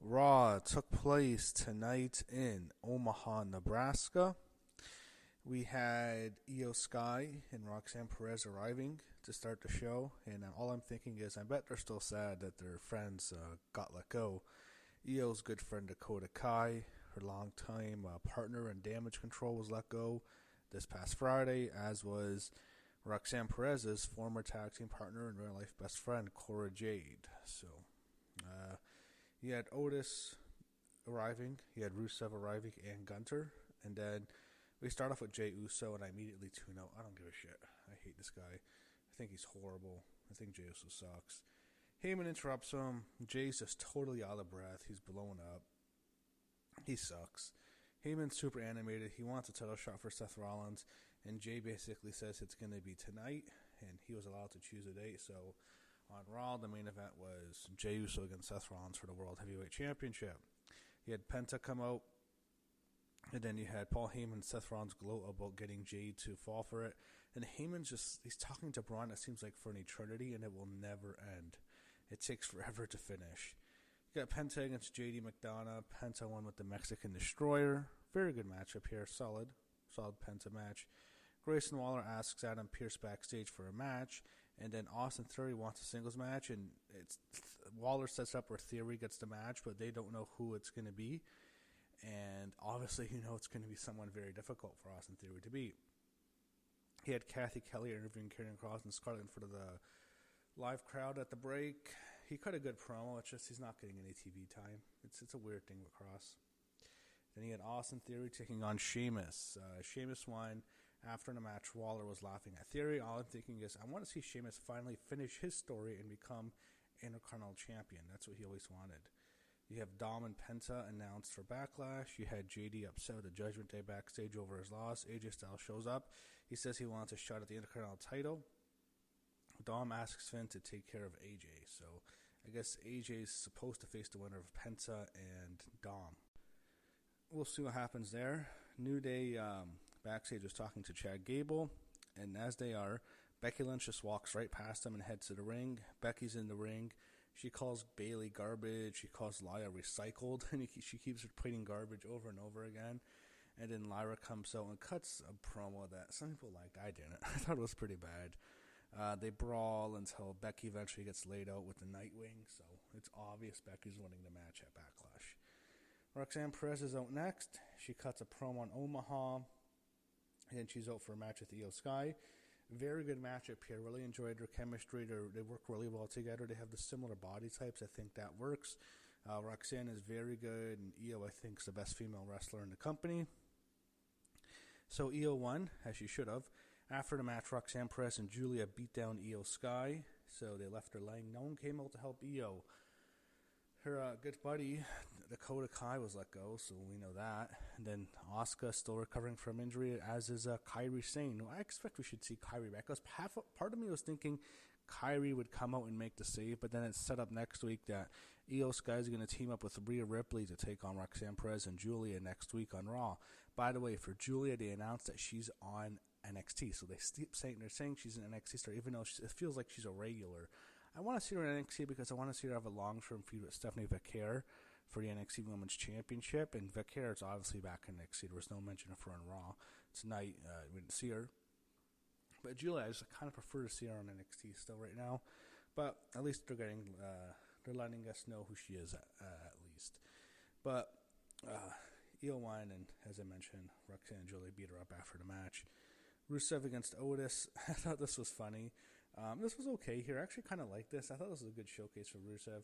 Raw took place tonight in Omaha, Nebraska. We had Io Sky and Roxanne Perez arriving to start the show, and all I'm thinking is I bet they're still sad that their friends got let go. Io's good friend Dakota Kai, her longtime partner in Damage Control, was let go this past Friday, as was Roxanne Perez's former tag team partner and real-life best friend, Cora Jade. So, you had Otis arriving, you had Rusev arriving, and Gunter, and then we start off with Jey Uso, and I immediately tune out. I don't give a shit. I hate this guy. I think he's horrible. I think Jey Uso sucks. Heyman interrupts him. Jay's just totally out of breath. He's blown up. He sucks. Heyman's super animated. He wants a title shot for Seth Rollins, and Jay basically says it's going to be tonight, and he was allowed to choose a date. So on Raw, the main event was Jey Uso against Seth Rollins for the World Heavyweight Championship. You had Penta come out, and then you had Paul Heyman and Seth Rollins gloat about getting Jay to fall for it. And Heyman's he's talking to Braun, it seems like, for an eternity, and it will never end. It takes forever to finish. You got Penta against JD McDonough. Penta won with the Mexican Destroyer. Very good matchup here. Solid Penta match. Grayson Waller asks Adam Pearce backstage for a match, and then Austin Theory wants a singles match, and Waller sets up where Theory gets the match, but they don't know who it's going to be. And obviously, it's going to be someone very difficult for Austin Theory to beat. He had Kathy Kelly interviewing Karrion Kross and Scarlett in front of the live crowd at the break. He cut a good promo. It's just he's not getting any TV time. It's a weird thing with Kross. Then he had Austin Theory taking on Sheamus. Sheamus won. After the match, Waller was laughing at Theory. All I'm thinking is I want to see Sheamus finally finish his story and become Intercontinental Champion. That's what he always wanted. You have Dom and Penta announced for Backlash. You had JD upset with the Judgment Day backstage over his loss. AJ Styles shows up. He says he wants a shot at the Intercontinental title. Dom asks Finn to take care of AJ. So I guess AJ is supposed to face the winner of Penta and Dom. We'll see what happens there. New Day backstage was talking to Chad Gable. And as they are, Becky Lynch just walks right past him and heads to the ring. Becky's in the ring. She calls Bayley garbage. She calls Lyra recycled. And she keeps repeating garbage over and over again. And then Lyra comes out and cuts a promo that some people liked. I didn't. I thought it was pretty bad. They brawl until Becky eventually gets laid out with the Nightwing. So it's obvious Becky's winning the match at Backlash. Roxanne Perez is out next. She cuts a promo on Omaha. And then she's out for a match with Io Sky. Very good matchup here. Really enjoyed their chemistry. They work really well together. They have the similar body types. I think that works. Roxanne is very good, and Io, I think, is the best female wrestler in the company. So Io won, as she should have. After the match, Roxanne Perez and Julia beat down Io Sky, so they left her laying. No one came out to help Io. Her good buddy, Dakota Kai, was let go, so we know that. And then Asuka still recovering from injury, as is Kairi Sane. I expect we should see Kairi back. Part of me was thinking Kairi would come out and make the save, but then it's set up next week that Io Sky is going to team up with Rhea Ripley to take on Roxanne Perez and Julia next week on Raw. By the way, for Julia, they announced that she's on NXT, so they're saying she's an NXT star, even though it feels like she's a regular. I want to see her in NXT because I want to see her have a long-term feud with Stephanie Vaquer for the NXT Women's Championship, and Vaquer is obviously back in NXT. There was no mention of her on Raw tonight. We didn't see her. But Julia, I just kind of prefer to see her on NXT still right now. But at least they're letting us know who she is at least. But Io won, and as I mentioned, Roxanne and Julia beat her up after the match. Rusev against Otis. I thought this was funny. This was okay here. I actually kind of like this. I thought this was a good showcase for Rusev.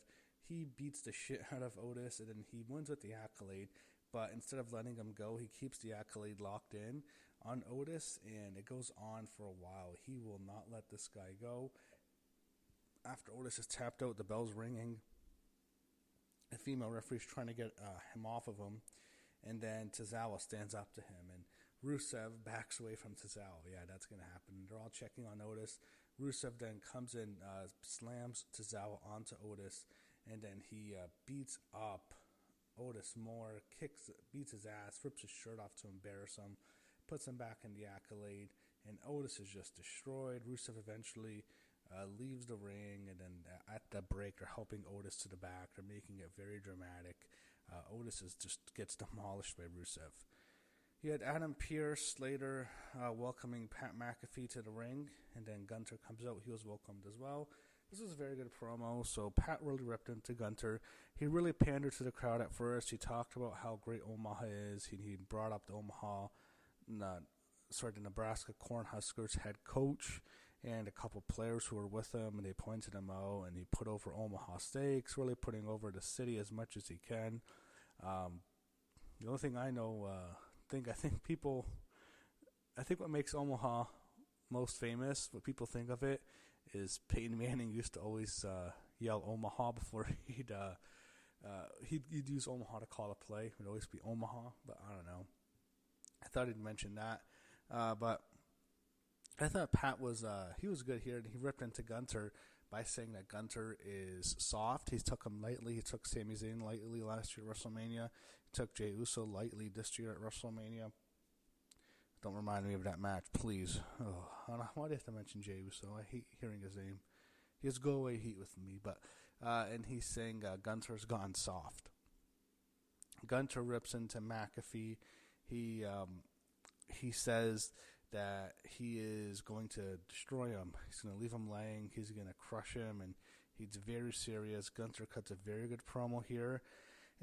He beats the shit out of Otis, and then he wins with the accolade. But instead of letting him go, he keeps the accolade locked in on Otis, and it goes on for a while. He will not let this guy go. After Otis is tapped out, the bell's ringing. A female referee's trying to get him off of him, and then Tozawa stands up to him, and Rusev backs away from Tozawa. Yeah, that's going to happen. They're all checking on Otis. Rusev then comes in, slams Tozawa onto Otis, and then he beats up Otis more, beats his ass, rips his shirt off to embarrass him, puts him back in the accolade, and Otis is just destroyed. Rusev eventually leaves the ring, and then at the break they're helping Otis to the back. They're making it very dramatic. Otis just gets demolished by Rusev. You had Adam Pearce later welcoming Pat McAfee to the ring, and then Gunther comes out. He was welcomed as well. This was a very good promo. So Pat really ripped into Gunther. He really pandered to the crowd at first. He talked about how great Omaha is. He brought up the the Nebraska Cornhuskers head coach and a couple players who were with him, and they pointed him out, and he put over Omaha Steaks, really putting over the city as much as he can. The only thing I know, I think what makes Omaha most famous, what people think of it, is Peyton Manning used to always yell Omaha before he'd use Omaha to call a play. It would always be Omaha, but I don't know. I thought he'd mention that. But I thought Pat was good here, and he ripped into Gunther by saying that Gunther is soft. He took him lightly. He took Sami Zayn lightly last year at WrestleMania. He took Jey Uso lightly this year at WrestleMania. Don't remind me of that match, please. Oh, why do I have to mention Jey Uso? I hate hearing his name. He has go-away heat with me. But and he's saying Gunther's gone soft. Gunther rips into McAfee. He says that he is going to destroy him. He's going to leave him laying. He's going to crush him, and he's very serious. Gunther cuts a very good promo here.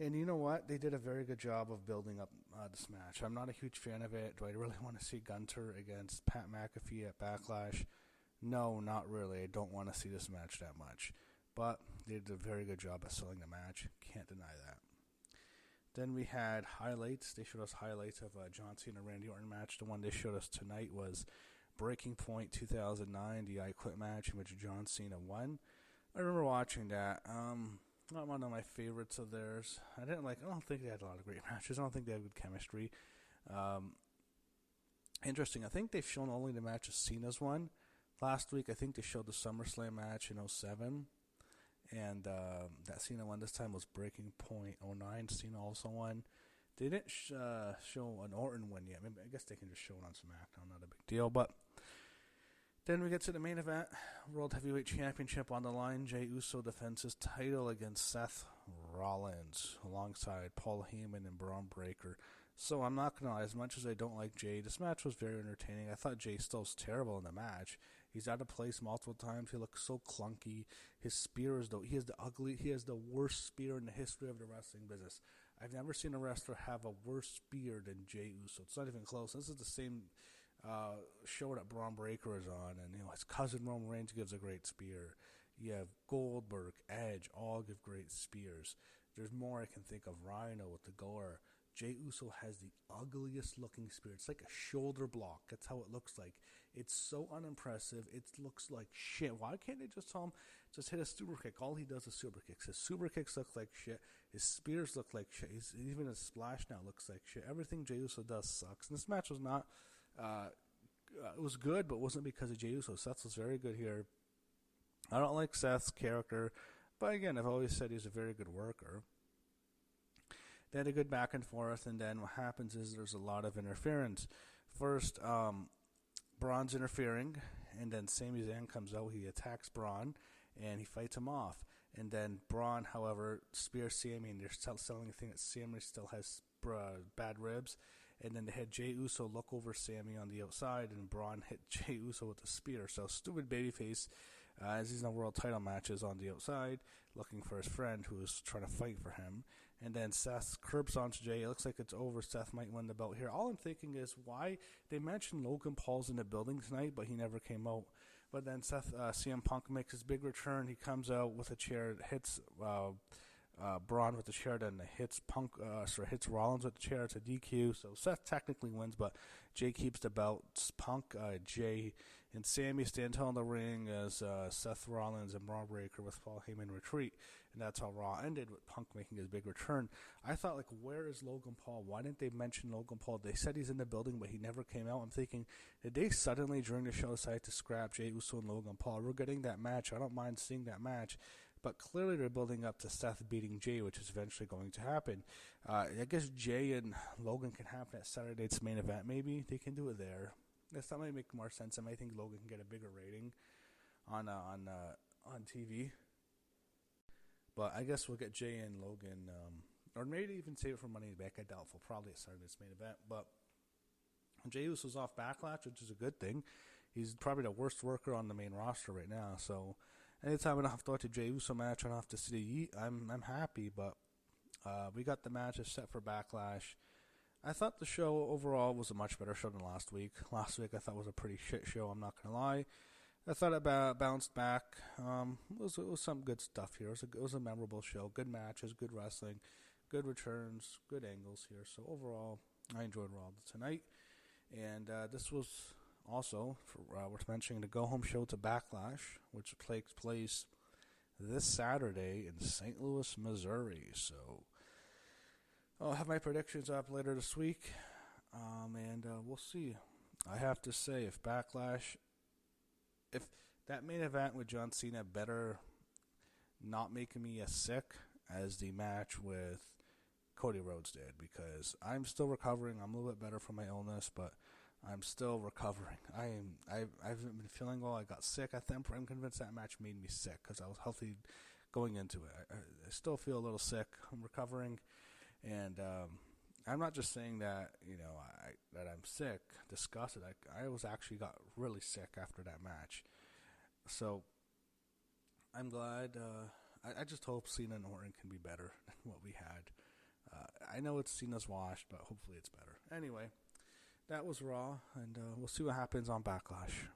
And you know what? They did a very good job of building up this match. I'm not a huge fan of it. Do I really want to see Gunther against Pat McAfee at Backlash? No, not really. I don't want to see this match that much. But they did a very good job of selling the match. Can't deny that. Then we had highlights. They showed us highlights of John Cena Randy Orton match. The one they showed us tonight was Breaking Point 2009, the I Quit match in which John Cena won. I remember watching that. Not one of my favorites of theirs. I don't think they had a lot of great matches. I don't think they had good chemistry. Interesting. I think they've shown only the matches Cena's won. Last week, I think they showed the SummerSlam match in 2007. And that Cena one this time was Breaking Point 2009. Cena also won. They didn't show an Orton one yet. Maybe, I guess they can just show it on SmackDown. Not a big deal. But then we get to the main event. World Heavyweight Championship on the line. Jey Uso defends his title against Seth Rollins alongside Paul Heyman and Braun Breaker. So I'm not going to lie. As much as I don't like Jey, this match was very entertaining. I thought Jey still was terrible in the match. He's out of place multiple times. He looks so clunky. His spear he has the worst spear in the history of the wrestling business. I've never seen a wrestler have a worse spear than Jey Uso. It's not even close. This is the same show that Braun Breaker is on, and his cousin Roman Reigns gives a great spear. You have Goldberg, Edge, all give great spears. There's more I can think of. Rhino with the Gore. Jey Uso has the ugliest looking spear. It's like a shoulder block. That's how it looks like. It's so unimpressive. It looks like shit. Why can't they just tell him just hit a super kick? All he does is super kicks. His super kicks look like shit. His spears look like shit. Even his splash now looks like shit. Everything Jey Uso does sucks. And this match was not. It was good, but it wasn't because of Jey Uso. Seth was very good here. I don't like Seth's character, but again, I've always said he's a very good worker. They had a good back and forth, and then what happens is there's a lot of interference. First, Braun's interfering, and then Sami Zayn comes out. He attacks Braun, and he fights him off. And then Braun, however, spears Sami, and they're selling the thing that Sami still has bad ribs. And then they had Jey Uso look over Sami on the outside, and Braun hit Jey Uso with a spear. So stupid babyface, as he's in the world title matches on the outside, looking for his friend who is trying to fight for him. And then Seth curbs onto Jey. It looks like it's over. Seth might win the belt here. All I'm thinking is why they mentioned Logan Paul's in the building tonight, but he never came out. But then CM Punk makes his big return. He comes out with a chair, hits Braun with the chair, then hits Rollins with the chair. It's a DQ. So Seth technically wins, but Jey keeps the belt. Punk, Jey, and Sami stand tall in the ring as Seth Rollins and Braun Breaker with Paul Heyman retreat. And that's how Raw ended, with Punk making his big return. I thought, where is Logan Paul? Why didn't they mention Logan Paul? They said he's in the building, but he never came out. I'm thinking, did they suddenly, during the show, decide to scrap Jey Uso and Logan Paul? We're getting that match. I don't mind seeing that match. But clearly they're building up to Seth beating Jey, which is eventually going to happen. I guess Jey and Logan can happen at Saturday night's main event, maybe. They can do it there. That might make more sense. I might think Logan can get a bigger rating. on TV. But I guess we'll get Jay and Logan, or maybe even save it for Money in the Bank. I doubtful. Probably at Saturday's main event. But Jey Uso's off Backlash, which is a good thing. He's probably the worst worker on the main roster right now. So anytime I don't have to watch a Jey Uso match, I don't have to see Yeet, I'm happy. But we got the matches set for Backlash. I thought the show overall was a much better show than last week. Last week I thought was a pretty shit show, I'm not going to lie. I thought it bounced back. It was some good stuff here. It was a memorable show. Good matches, good wrestling, good returns, good angles here. So overall, I enjoyed Raw tonight. And this was also, worth mentioning, the go-home show to Backlash, which takes place this Saturday in St. Louis, Missouri. So I'll have my predictions up later this week, and we'll see. I have to say, if that main event with John Cena better not making me as sick as the match with Cody Rhodes did, because I'm still recovering. I'm a little bit better from my illness, but I'm still recovering. I haven't been feeling well. I got sick. I'm convinced that match made me sick because I was healthy going into it. I still feel a little sick. I'm recovering, and I'm not just saying that that I'm sick, disgusted. I was actually got really sick after that match. So I'm glad. I just hope Cena and Orton can be better than what we had. I know it's Cena's wash, but hopefully it's better. Anyway, that was Raw, and we'll see what happens on Backlash.